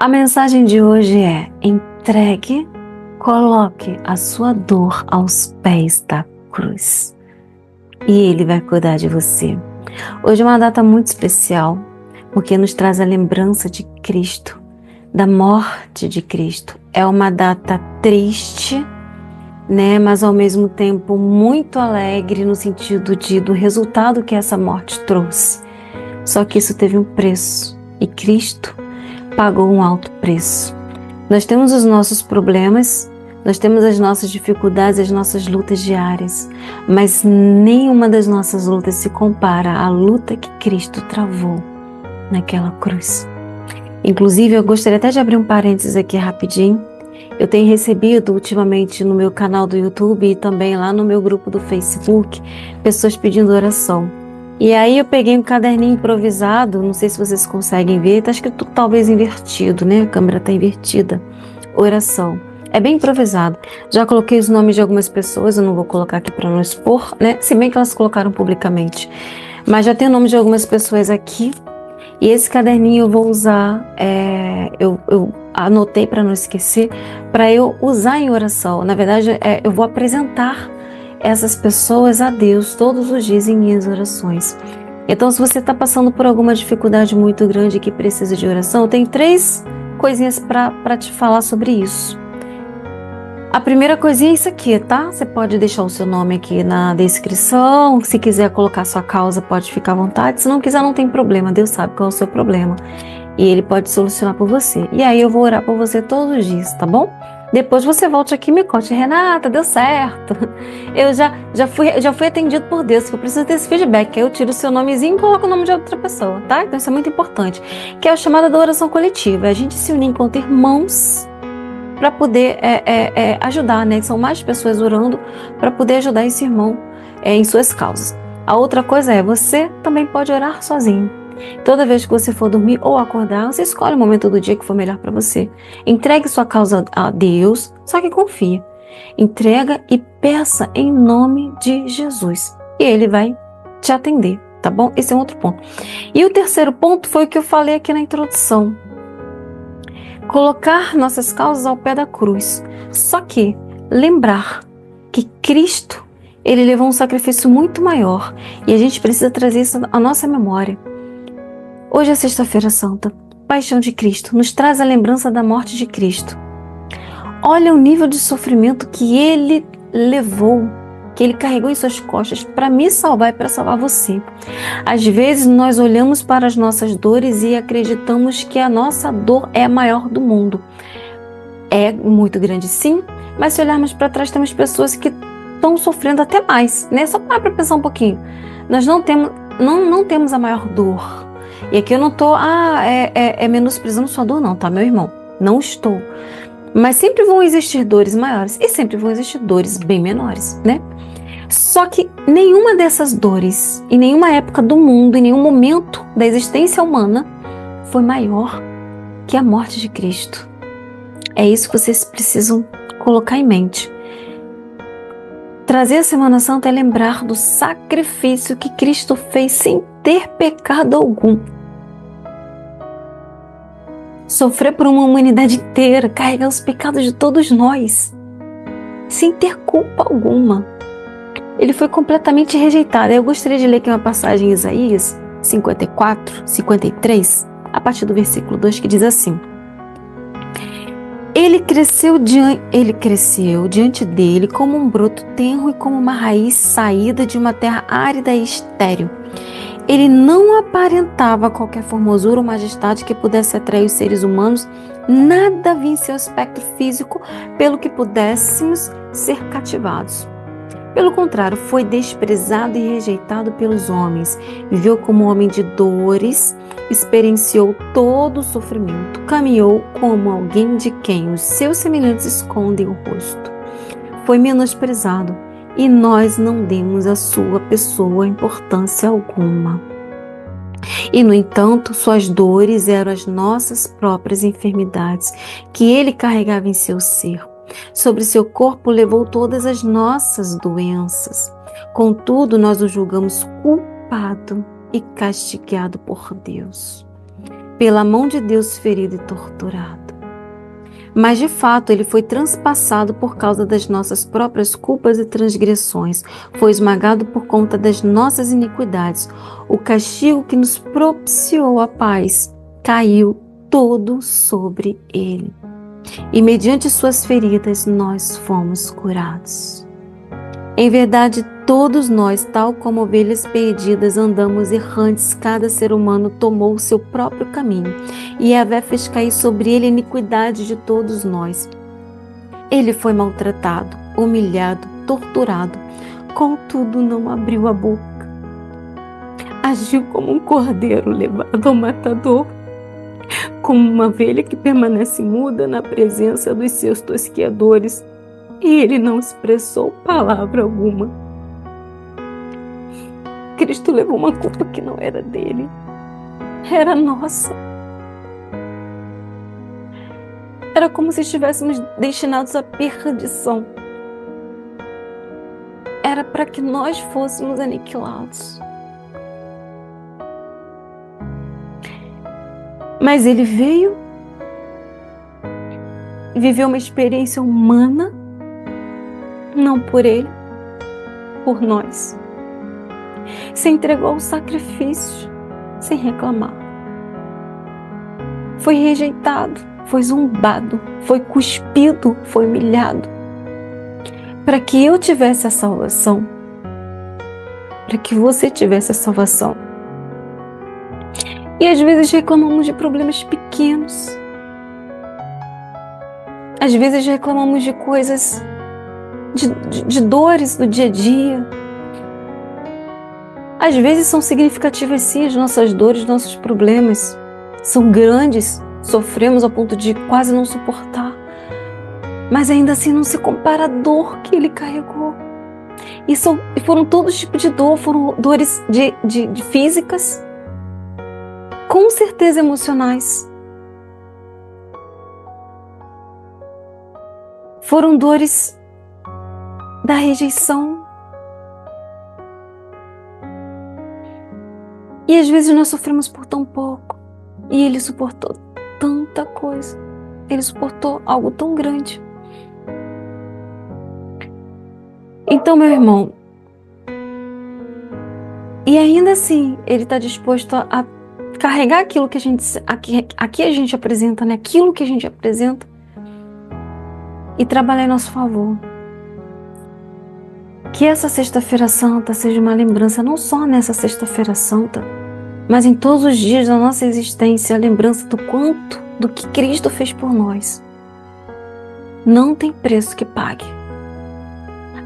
A mensagem de hoje é: entregue, coloque a sua dor aos pés da cruz e Ele vai cuidar de você. Hoje é uma data muito especial, porque nos traz a lembrança de Cristo, da morte de Cristo. É uma data triste, né? Mas ao mesmo tempo muito alegre no sentido do resultado que essa morte trouxe. Só que isso teve um preço e Cristo pagou um alto preço. Nós temos os nossos problemas, nós temos as nossas dificuldades, as nossas lutas diárias, mas nenhuma das nossas lutas se compara à luta que Cristo travou naquela cruz. Inclusive, eu gostaria até de abrir um parênteses aqui rapidinho. Eu tenho recebido ultimamente no meu canal do YouTube e também lá no meu grupo do Facebook, pessoas pedindo oração. E aí eu peguei um caderninho improvisado, não sei se vocês conseguem ver, está escrito talvez invertido, né? A câmera está invertida. Oração. É bem improvisado. Já coloquei os nomes de algumas pessoas, eu não vou colocar aqui para não expor, né? Se bem que elas colocaram publicamente. Mas já tem o nome de algumas pessoas aqui. E esse caderninho eu vou usar, eu anotei para não esquecer, para eu usar em oração. Na verdade, eu vou apresentar essas pessoas a Deus todos os dias em minhas orações. Então, se você está passando por alguma dificuldade muito grande que precisa de oração, eu tenho 3 coisinhas para te falar sobre isso. A primeira coisinha é isso aqui, tá? Você pode deixar o seu nome aqui na descrição. Se quiser colocar sua causa, pode ficar à vontade. Se não quiser, não tem problema. Deus sabe qual é o seu problema. E Ele pode solucionar por você. E aí eu vou orar por você todos os dias, tá bom? Depois você volte aqui e me conte: Renata, deu certo. Eu já fui atendido por Deus, que eu preciso desse feedback. Aí eu tiro o seu nomezinho e coloco o nome de outra pessoa, tá? Então isso é muito importante. Que é a chamada da oração coletiva. É a gente se unir enquanto irmãos para poder ajudar, né? São mais pessoas orando para poder ajudar esse irmão em suas causas. A outra coisa é, você também pode orar sozinho. Toda vez que você for dormir ou acordar, você escolhe o momento do dia que for melhor para você. Entregue sua causa a Deus, só que confia. Entrega e peça em nome de Jesus. E Ele vai te atender, tá bom? Esse é um outro ponto. E o terceiro ponto foi o que eu falei aqui na introdução. Colocar nossas causas ao pé da cruz. Só que lembrar que Cristo, Ele levou um sacrifício muito maior. E a gente precisa trazer isso à nossa memória. Hoje é Sexta-feira Santa, Paixão de Cristo, nos traz a lembrança da morte de Cristo. Olha o nível de sofrimento que Ele levou, que Ele carregou em suas costas para me salvar e para salvar você. Às vezes nós olhamos para as nossas dores e acreditamos que a nossa dor é a maior do mundo. É muito grande sim, mas se olharmos para trás temos pessoas que estão sofrendo até mais, né? Só para pensar um pouquinho. Nós não temos a maior dor. E aqui eu não estou menosprezando sua dor não, tá, meu irmão? Não estou. Mas sempre vão existir dores maiores e sempre vão existir dores bem menores, né? Só que nenhuma dessas dores, em nenhuma época do mundo, em nenhum momento da existência humana, foi maior que a morte de Cristo. É isso que vocês precisam colocar em mente. Trazer a Semana Santa é lembrar do sacrifício que Cristo fez sem ter pecado algum. Sofrer por uma humanidade inteira, carregar os pecados de todos nós, sem ter culpa alguma. Ele foi completamente rejeitado. Eu gostaria de ler aqui uma passagem em Isaías 54, 53, a partir do versículo 2, que diz assim: Ele cresceu diante dele como um broto tenro e como uma raiz saída de uma terra árida e estéril. Ele não aparentava qualquer formosura ou majestade que pudesse atrair os seres humanos, nada havia em seu aspecto físico pelo que pudéssemos ser cativados. Pelo contrário, foi desprezado e rejeitado pelos homens, viveu como homem de dores, experienciou todo o sofrimento, caminhou como alguém de quem os seus semelhantes escondem o rosto. Foi menosprezado e nós não demos à sua pessoa importância alguma. E, no entanto, suas dores eram as nossas próprias enfermidades, que ele carregava em seu ser. Sobre seu corpo levou todas as nossas doenças. Contudo, nós o julgamos culpado e castigado por Deus. pela mão de Deus ferido e torturado. Mas de fato ele foi transpassado por causa das nossas próprias culpas e transgressões, foi esmagado por conta das nossas iniquidades. O castigo que nos propiciou a paz caiu todo sobre ele. E mediante suas feridas nós fomos curados. Em verdade, todos nós, tal como ovelhas perdidas, andamos errantes, cada ser humano tomou o seu próprio caminho, e Yahvé fez cair sobre ele a iniquidade de todos nós. Ele foi maltratado, humilhado, torturado, contudo não abriu a boca. Agiu como um cordeiro levado ao matador, como uma ovelha que permanece muda na presença dos seus tosqueadores, e ele não expressou palavra alguma. Cristo levou uma culpa que não era dele, era nossa. Era como se estivéssemos destinados à perdição. Era para que nós fôssemos aniquilados. Mas ele veio e viveu uma experiência humana, não por ele, por nós. Se entregou ao sacrifício, sem reclamar. Foi rejeitado, foi zombado, foi cuspido, foi humilhado. Para que eu tivesse a salvação, para que você tivesse a salvação. E às vezes reclamamos de problemas pequenos. Às vezes reclamamos de coisas, de dores do dia a dia. Às vezes são significativas sim as nossas dores, nossos problemas. São grandes, sofremos ao ponto de quase não suportar. Mas ainda assim não se compara à dor que ele carregou. E foram todos os tipos de dor, foram dores de físicas, com certeza emocionais. Foram dores da rejeição. E às vezes nós sofremos por tão pouco. E ele suportou tanta coisa. Ele suportou algo tão grande. Então, meu irmão, e ainda assim, ele está disposto a carregar aquilo que a gente, aqui a gente apresenta, né? Aquilo que a gente apresenta e trabalhar em nosso favor. Que essa Sexta-feira Santa seja uma lembrança, não só nessa Sexta-feira Santa, mas em todos os dias da nossa existência, a lembrança do quanto, do que Cristo fez por nós. Não tem preço que pague.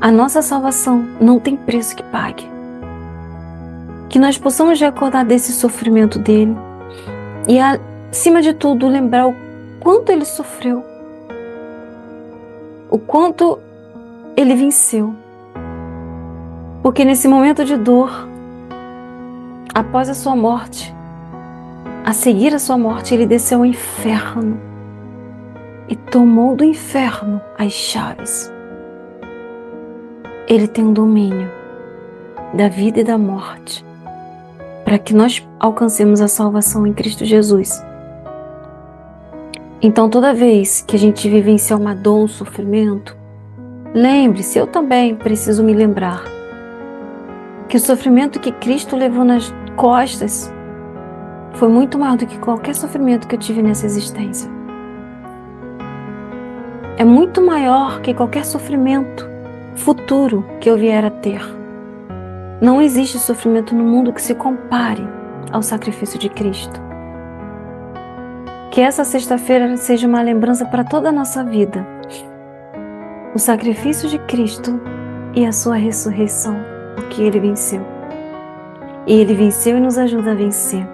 A nossa salvação não tem preço que pague. Que nós possamos recordar desse sofrimento dele e, acima de tudo, lembrar o quanto ele sofreu, o quanto ele venceu. Porque nesse momento de dor, após a sua morte, a seguir a sua morte, ele desceu ao inferno e tomou do inferno as chaves. Ele tem um domínio da vida e da morte, para que nós alcancemos a salvação em Cristo Jesus. Então, toda vez que a gente vivenciar uma dor, um sofrimento, lembre-se, eu também preciso me lembrar, que o sofrimento que Cristo levou nas costas foi muito maior do que qualquer sofrimento que eu tive nessa existência. É muito maior que qualquer sofrimento futuro que eu vier a ter. Não existe sofrimento no mundo que se compare ao sacrifício de Cristo. Que essa sexta-feira seja uma lembrança para toda a nossa vida. O sacrifício de Cristo e a sua ressurreição, porque ele venceu. E ele venceu e nos ajuda a vencer.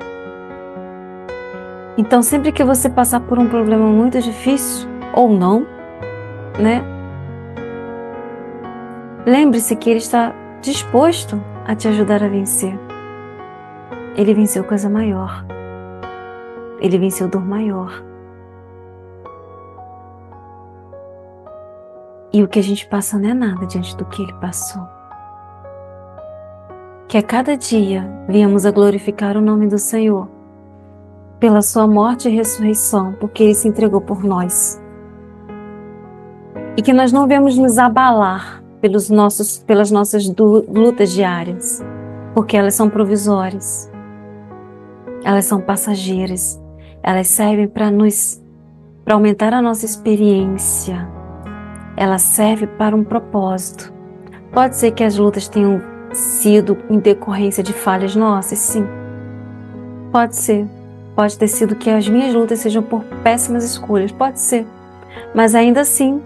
Então, sempre que você passar por um problema muito difícil, ou não, né? Lembre-se que ele está disposto a te ajudar a vencer. Ele venceu coisa maior. Ele venceu dor maior. E o que a gente passa não é nada diante do que ele passou. Que a cada dia venhamos a glorificar o nome do Senhor. pela sua morte e ressurreição, porque Ele se entregou por nós. E que nós não devemos nos abalar pelas nossas lutas diárias, porque elas são provisórias, elas são passageiras, elas servem para aumentar a nossa experiência, ela serve para um propósito. Pode ser que as lutas tenham sido em decorrência de falhas nossas, sim. Pode ser. Pode ter sido que as minhas lutas sejam por péssimas escolhas, pode ser. Mas ainda assim,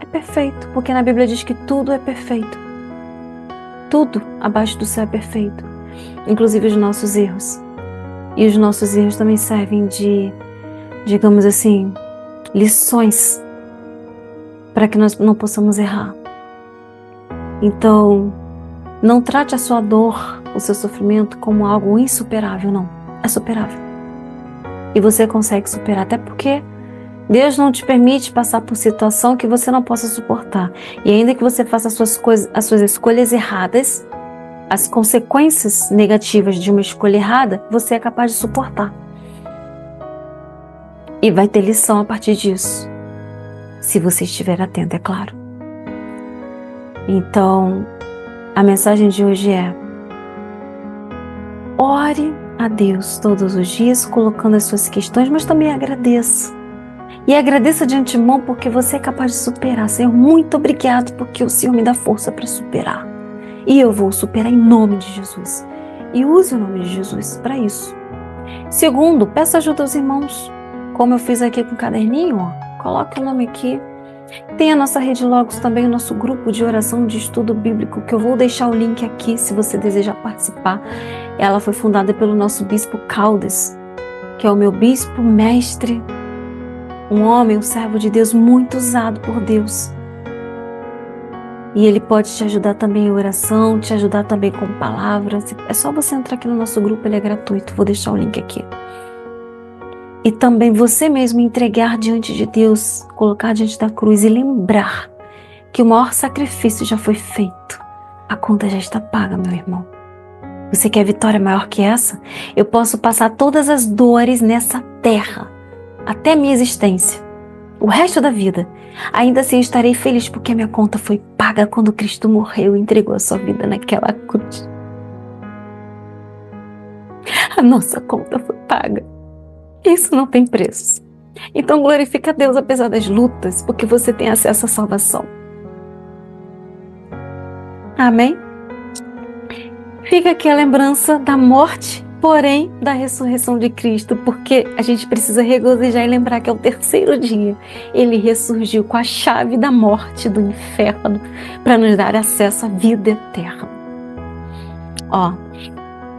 é perfeito, porque na Bíblia diz que tudo é perfeito. Tudo abaixo do céu é perfeito, inclusive os nossos erros. E os nossos erros também servem de, digamos assim, lições para que nós não possamos errar. Então, não trate a sua dor, o seu sofrimento como algo insuperável, não. É superável. E você consegue superar, até porque Deus não te permite passar por situação que você não possa suportar. E ainda que você faça as suas escolhas erradas, as consequências negativas de uma escolha errada, você é capaz de suportar. E vai ter lição a partir disso. Se você estiver atento, é claro. Então, a mensagem de hoje é: ore a Deus todos os dias, colocando as suas questões, mas também agradeça. E agradeça de antemão porque você é capaz de superar. Senhor, muito obrigado porque o Senhor me dá força para superar. E eu vou superar em nome de Jesus. E use o nome de Jesus para isso. Segundo, peça ajuda aos irmãos. Como eu fiz aqui com o caderninho, ó, coloque o nome aqui. Tem a nossa Rede Logos também, o nosso grupo de oração de estudo bíblico, que eu vou deixar o link aqui se você desejar participar. Ela foi fundada pelo nosso bispo Caldas, que é o meu bispo mestre, um homem, um servo de Deus muito usado por Deus. E ele pode te ajudar também em oração, te ajudar também com palavras. É só você entrar aqui no nosso grupo, ele é gratuito. Vou deixar o link aqui. E também você mesmo entregar diante de Deus, colocar diante da cruz e lembrar que o maior sacrifício já foi feito. A conta já está paga, meu irmão. Você quer vitória maior que essa? Eu posso passar todas as dores nessa terra, até a minha existência, o resto da vida. Ainda assim estarei feliz porque a minha conta foi paga quando Cristo morreu e entregou a sua vida naquela cruz. A nossa conta foi paga. Isso não tem preço. Então glorifica a Deus apesar das lutas, porque você tem acesso à salvação. Amém? Fica aqui a lembrança da morte, porém da ressurreição de Cristo, porque a gente precisa regozijar e lembrar que é o terceiro dia. Ele ressurgiu com a chave da morte, do inferno, para nos dar acesso à vida eterna. Ó,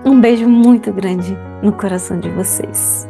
um beijo muito grande no coração de vocês.